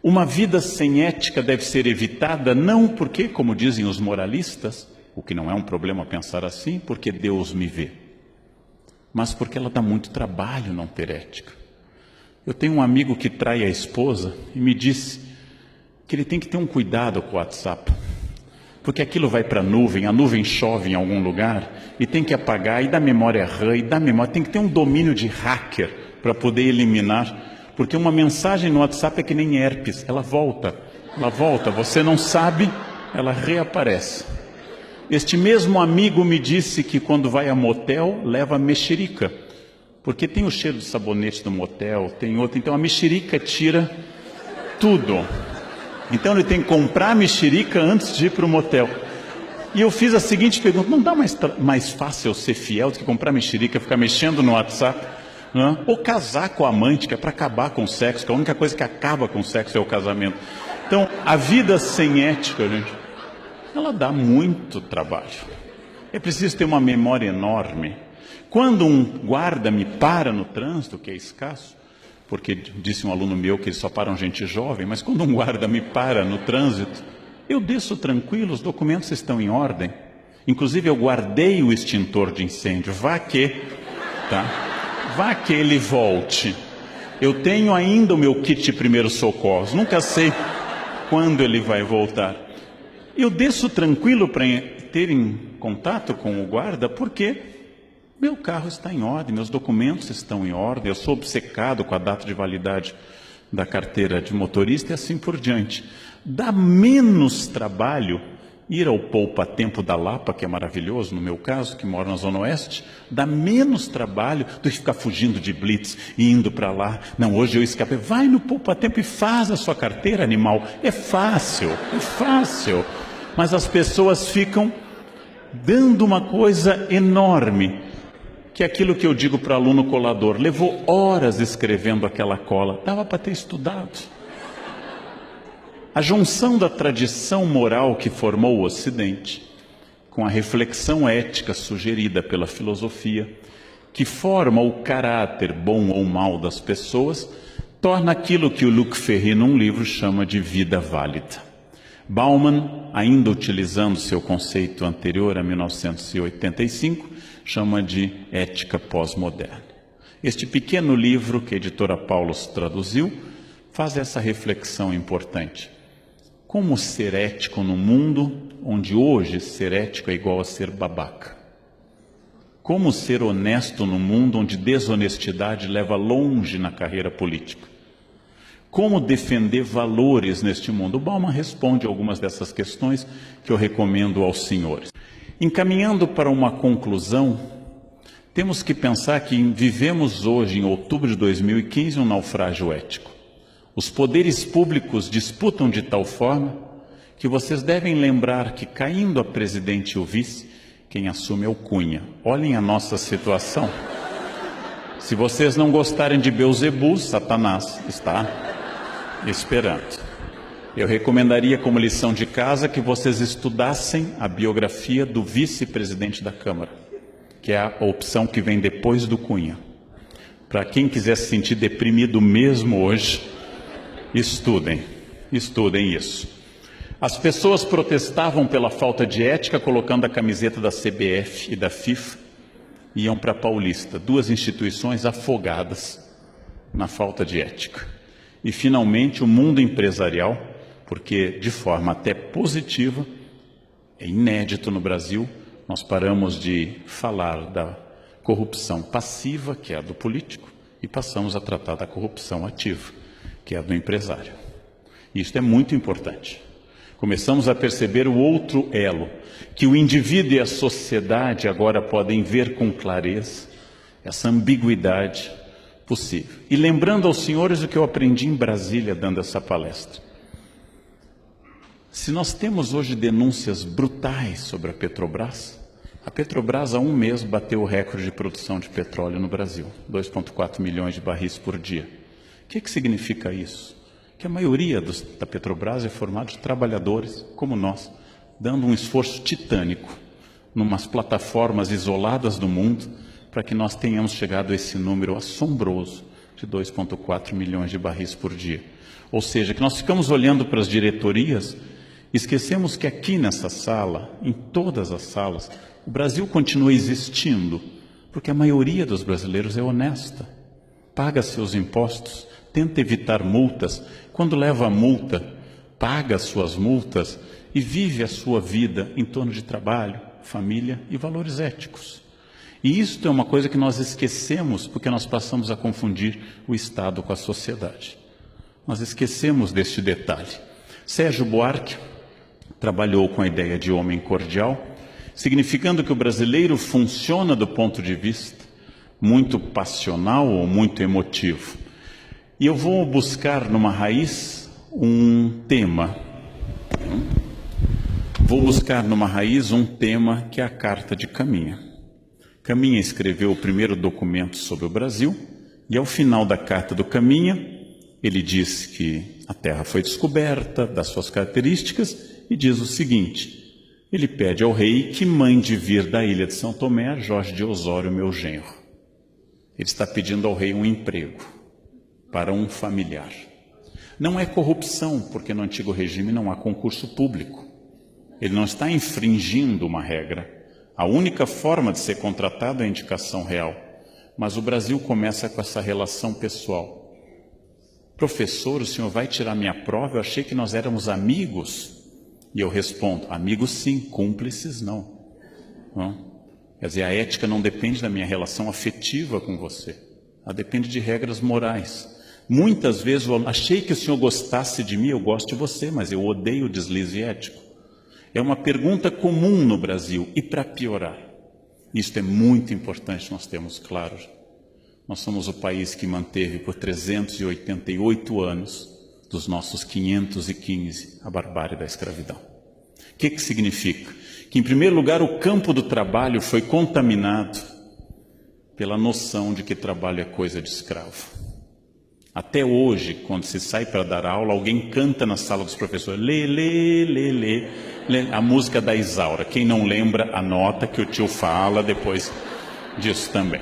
Uma vida sem ética deve ser evitada não porque, como dizem os moralistas, o que não é um problema pensar assim, porque Deus me vê, mas porque ela dá muito trabalho não ter ética. Eu tenho um amigo que trai a esposa e me disse que ele tem que ter um cuidado com o WhatsApp, porque aquilo vai para a nuvem chove em algum lugar e tem que apagar, e dá memória RAM, tem que ter um domínio de hacker para poder eliminar. Porque uma mensagem no WhatsApp é que nem herpes, ela volta, você não sabe, ela reaparece. Este mesmo amigo me disse que quando vai a motel, leva mexerica, porque tem o cheiro de sabonete do motel, tem outro, então a mexerica tira tudo. Então ele tem que comprar a mexerica antes de ir para o motel. E eu fiz a seguinte pergunta: não dá mais fácil ser fiel do que comprar mexerica, ficar mexendo no WhatsApp? Não? Ou casar com a amante, que é para acabar com o sexo, que a única coisa que acaba com o sexo é o casamento. Então, a vida sem ética, gente, ela dá muito trabalho. É preciso ter uma memória enorme. Quando um guarda me para no trânsito, que é escasso, porque disse um aluno meu que eles só param gente jovem, mas quando um guarda me para no trânsito, eu desço tranquilo, os documentos estão em ordem. Inclusive, eu guardei o extintor de incêndio, vá que ele volte. Eu tenho ainda o meu kit de primeiros socorros, nunca sei quando ele vai voltar. Eu desço tranquilo para ter em contato com o guarda, porque meu carro está em ordem, meus documentos estão em ordem, eu sou obcecado com a data de validade da carteira de motorista e assim por diante. Dá menos trabalho ir ao poupa-tempo da Lapa, que é maravilhoso, no meu caso, que moro na Zona Oeste, dá menos trabalho do que ficar fugindo de blitz e indo para lá. Não, hoje eu escapei. Vai no poupa-tempo e faz a sua carteira, animal. É fácil. Mas as pessoas ficam dando uma coisa enorme, que é aquilo que eu digo para aluno colador: levou horas escrevendo aquela cola, dava para ter estudado. A junção da tradição moral que formou o Ocidente com a reflexão ética sugerida pela filosofia, que forma o caráter bom ou mau das pessoas, torna aquilo que o Luc Ferry, num livro, chama de vida válida. Bauman, ainda utilizando seu conceito anterior a 1985, chama de ética pós-moderna. Este pequeno livro que a editora Paulus traduziu faz essa reflexão importante. Como ser ético no mundo onde hoje ser ético é igual a ser babaca? Como ser honesto no mundo onde desonestidade leva longe na carreira política? Como defender valores neste mundo? O Bauman responde algumas dessas questões que eu recomendo aos senhores. Encaminhando para uma conclusão, temos que pensar que vivemos hoje, em outubro de 2015, um naufrágio ético. Os poderes públicos disputam de tal forma que vocês devem lembrar que, caindo a presidente e o vice, quem assume é o Cunha. Olhem a nossa situação. Se vocês não gostarem de Beelzebub, Satanás está esperando. Eu recomendaria, como lição de casa, que vocês estudassem a biografia do vice-presidente da Câmara, que é a opção que vem depois do Cunha. Para quem quiser se sentir deprimido mesmo hoje, estudem isso. As pessoas protestavam pela falta de ética colocando a camiseta da CBF e da FIFA, iam para a Paulista, duas instituições afogadas na falta de ética. E finalmente o mundo empresarial, porque de forma até positiva, é inédito no Brasil, nós paramos de falar da corrupção passiva, que é a do político, e passamos a tratar da corrupção ativa, que é a do empresário. Isto é muito importante. Começamos a perceber o outro elo, que o indivíduo e a sociedade agora podem ver com clareza essa ambiguidade possível. E lembrando aos senhores o que eu aprendi em Brasília dando essa palestra. Se nós temos hoje denúncias brutais sobre a Petrobras há um mês bateu o recorde de produção de petróleo no Brasil, 2,4 milhões de barris por dia. O que significa isso? Que a maioria da Petrobras é formada de trabalhadores como nós, dando um esforço titânico numas plataformas isoladas do mundo para que nós tenhamos chegado a esse número assombroso de 2,4 milhões de barris por dia. Ou seja, que nós ficamos olhando para as diretorias, esquecemos que aqui nessa sala, em todas as salas, o Brasil continua existindo, porque a maioria dos brasileiros é honesta, paga seus impostos, tenta evitar multas, quando leva a multa, paga suas multas e vive a sua vida em torno de trabalho, família e valores éticos. E isto é uma coisa que nós esquecemos porque nós passamos a confundir o Estado com a sociedade. Nós esquecemos deste detalhe. Sérgio Buarque trabalhou com a ideia de homem cordial, significando que o brasileiro funciona do ponto de vista muito passional ou muito emotivo. E eu vou buscar numa raiz um tema. Vou buscar numa raiz um tema que é a Carta de Caminha. Caminha escreveu o primeiro documento sobre o Brasil e ao final da Carta do Caminha ele diz que a terra foi descoberta, das suas características, e diz o seguinte: ele pede ao rei que mande vir da ilha de São Tomé Jorge de Osório, meu genro. Ele está pedindo ao rei um emprego para um familiar. Não é corrupção, porque no antigo regime não há concurso público. Ele não está infringindo uma regra. A única forma de ser contratado é a indicação real. Mas o Brasil começa com essa relação pessoal. Professor, o senhor vai tirar minha prova? Eu achei que nós éramos amigos. E eu respondo, amigos sim, cúmplices não. Quer dizer, a ética não depende da minha relação afetiva com você. Ela depende de regras morais. Muitas vezes eu achei que o senhor gostasse de mim, eu gosto de você, mas eu odeio o deslize ético. É uma pergunta comum no Brasil. E para piorar, isto é muito importante nós termos claro. Nós somos o país que manteve por 388 anos, dos nossos 515, a barbárie da escravidão. O que significa? Que, em primeiro lugar, o campo do trabalho foi contaminado pela noção de que trabalho é coisa de escravo. Até hoje, quando se sai para dar aula, alguém canta na sala dos professores, lê, lê, lê, lê, lê, a música da Isaura. Quem não lembra, anota que o tio fala depois disso também.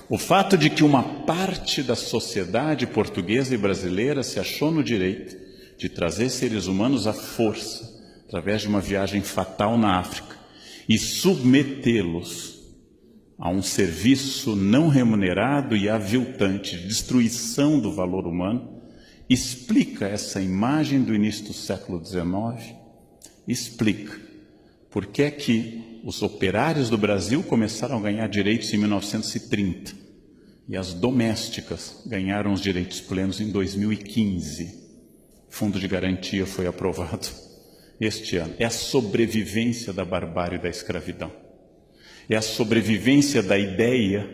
O fato de que uma parte da sociedade portuguesa e brasileira se achou no direito de trazer seres humanos à força, através de uma viagem fatal na África, e submetê-los a um serviço não remunerado e aviltante de destruição do valor humano, explica essa imagem do início do século XIX, explica por que é que os operários do Brasil começaram a ganhar direitos em 1930 e as domésticas ganharam os direitos plenos em 2015. O Fundo de Garantia foi aprovado este ano. É a sobrevivência da barbárie da escravidão. É a sobrevivência da ideia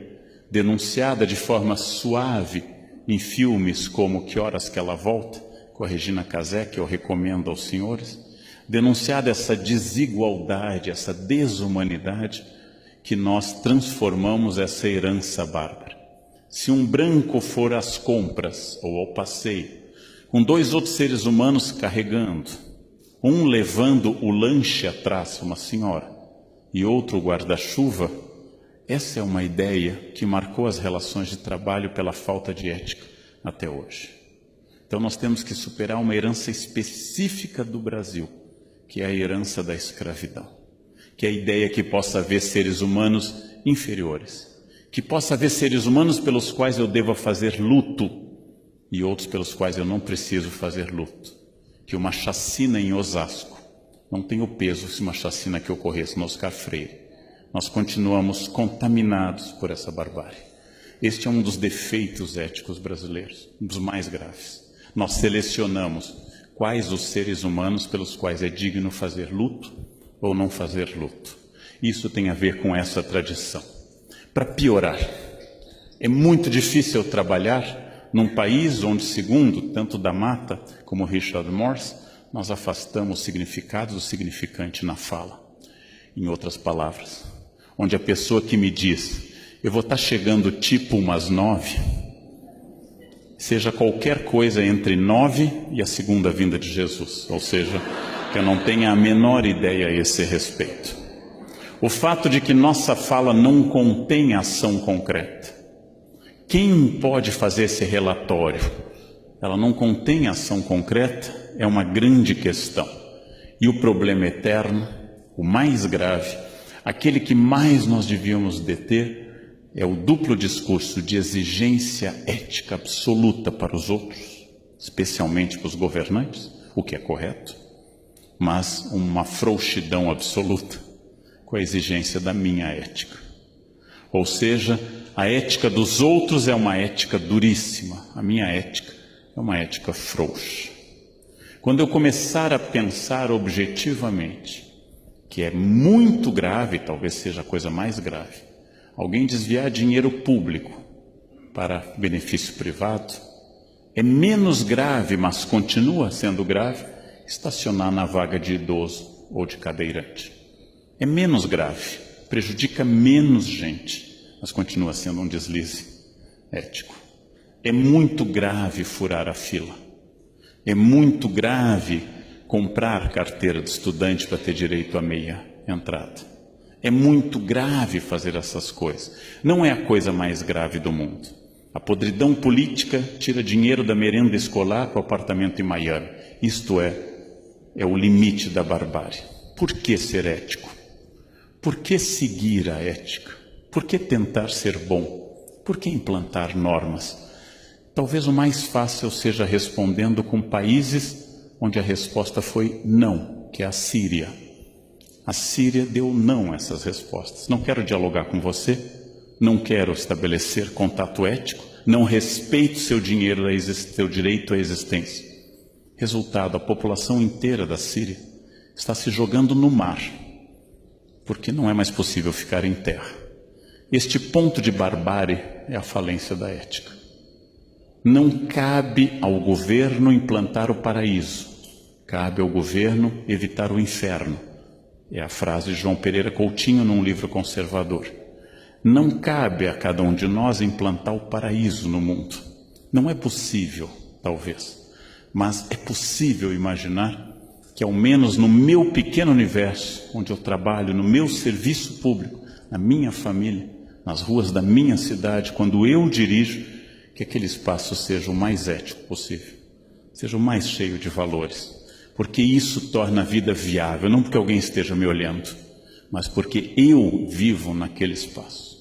denunciada de forma suave em filmes como Que Horas Que Ela Volta, com a Regina Casé, que eu recomendo aos senhores, denunciada essa desigualdade, essa desumanidade, que nós transformamos essa herança bárbara. Se um branco for às compras ou ao passeio, com dois outros seres humanos carregando, um levando o lanche atrás, uma senhora, e outro guarda-chuva, essa é uma ideia que marcou as relações de trabalho pela falta de ética até hoje. Então nós temos que superar uma herança específica do Brasil, que é a herança da escravidão, que é a ideia que possa haver seres humanos inferiores, que possa haver seres humanos pelos quais eu deva fazer luto e outros pelos quais eu não preciso fazer luto, que uma chacina em Osasco não tem o peso se uma chacina que ocorresse no Oscar Freire. Nós continuamos contaminados por essa barbárie. Este é um dos defeitos éticos brasileiros, um dos mais graves. Nós selecionamos quais os seres humanos pelos quais é digno fazer luto ou não fazer luto. Isso tem a ver com essa tradição. Para piorar, é muito difícil trabalhar num país onde, segundo tanto da Mata como Richard Morse, nós afastamos o significado do significante na fala. Em outras palavras, onde a pessoa que me diz, eu vou estar chegando tipo umas 9, seja qualquer coisa entre 9 e a segunda vinda de Jesus, ou seja, que eu não tenha a menor ideia a esse respeito. O fato de que nossa fala não contém ação concreta. Quem pode fazer esse relatório? ela não contém ação concreta, é uma grande questão. E o problema eterno, o mais grave, aquele que mais nós devíamos deter, é o duplo discurso de exigência ética absoluta para os outros, especialmente para os governantes, o que é correto, mas uma frouxidão absoluta com a exigência da minha ética. Ou seja, a ética dos outros é uma ética duríssima, a minha ética é uma ética frouxa. Quando eu começar a pensar objetivamente que é muito grave, talvez seja a coisa mais grave, alguém desviar dinheiro público para benefício privado, é menos grave, mas continua sendo grave, estacionar na vaga de idoso ou de cadeirante. É menos grave, prejudica menos gente, mas continua sendo um deslize ético. É muito grave furar a fila. É muito grave comprar carteira de estudante para ter direito à meia entrada. É muito grave fazer essas coisas. Não é a coisa mais grave do mundo. A podridão política tira dinheiro da merenda escolar para o apartamento em Miami. Isto é o limite da barbárie. Por que ser ético? Por que seguir a ética? Por que tentar ser bom? Por que implantar normas? Talvez o mais fácil seja respondendo com países onde a resposta foi não, que é a Síria. A Síria deu não a essas respostas. Não quero dialogar com você, não quero estabelecer contato ético, não respeito seu direito à existência. Resultado, a população inteira da Síria está se jogando no mar, porque não é mais possível ficar em terra. Este ponto de barbárie é a falência da ética. Não cabe ao governo implantar o paraíso, cabe ao governo evitar o inferno. É a frase de João Pereira Coutinho num livro conservador. Não cabe a cada um de nós implantar o paraíso no mundo. Não é possível, talvez, mas é possível imaginar que, ao menos no meu pequeno universo, onde eu trabalho, no meu serviço público, na minha família, nas ruas da minha cidade, quando eu dirijo, que aquele espaço seja o mais ético possível, seja o mais cheio de valores, porque isso torna a vida viável, não porque alguém esteja me olhando, mas porque eu vivo naquele espaço.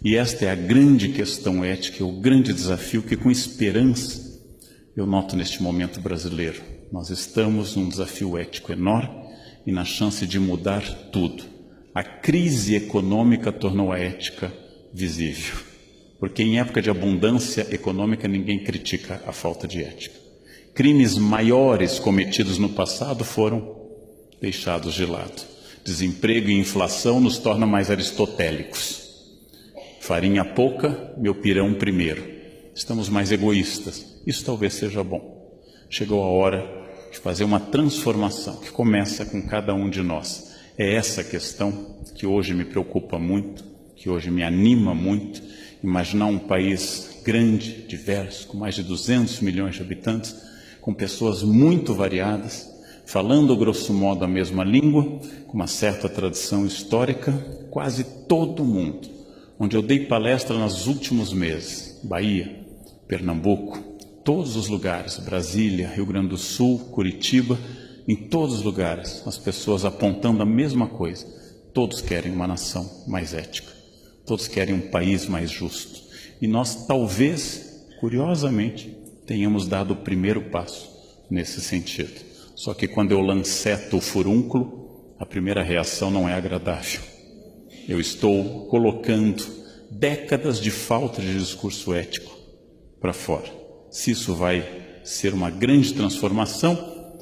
E esta é a grande questão ética, o grande desafio que, com esperança, eu noto neste momento brasileiro. Nós estamos num desafio ético enorme e na chance de mudar tudo. A crise econômica tornou a ética visível. Porque em época de abundância econômica ninguém critica a falta de ética. Crimes maiores cometidos no passado foram deixados de lado. Desemprego e inflação nos tornam mais aristotélicos. Farinha pouca, meu pirão primeiro. Estamos mais egoístas. Isso talvez seja bom. Chegou a hora de fazer uma transformação que começa com cada um de nós. É essa questão que hoje me preocupa muito, que hoje me anima muito. Imaginar um país grande, diverso, com mais de 200 milhões de habitantes, com pessoas muito variadas, falando grosso modo a mesma língua, com uma certa tradição histórica, quase todo mundo. Onde eu dei palestra nos últimos meses, Bahia, Pernambuco, todos os lugares, Brasília, Rio Grande do Sul, Curitiba, em todos os lugares, as pessoas apontando a mesma coisa. Todos querem uma nação mais ética. Todos querem um país mais justo. E nós, talvez, curiosamente, tenhamos dado o primeiro passo nesse sentido. Só que quando eu lanceto o furúnculo, a primeira reação não é agradável. Eu estou colocando décadas de falta de discurso ético para fora. Se isso vai ser uma grande transformação,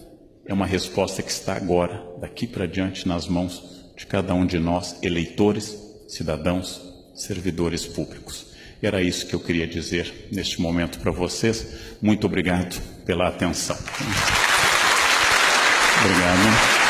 é uma resposta que está agora, daqui para diante, nas mãos de cada um de nós, eleitores, cidadãos, servidores públicos. E era isso que eu queria dizer neste momento para vocês. Muito obrigado pela atenção. Obrigado.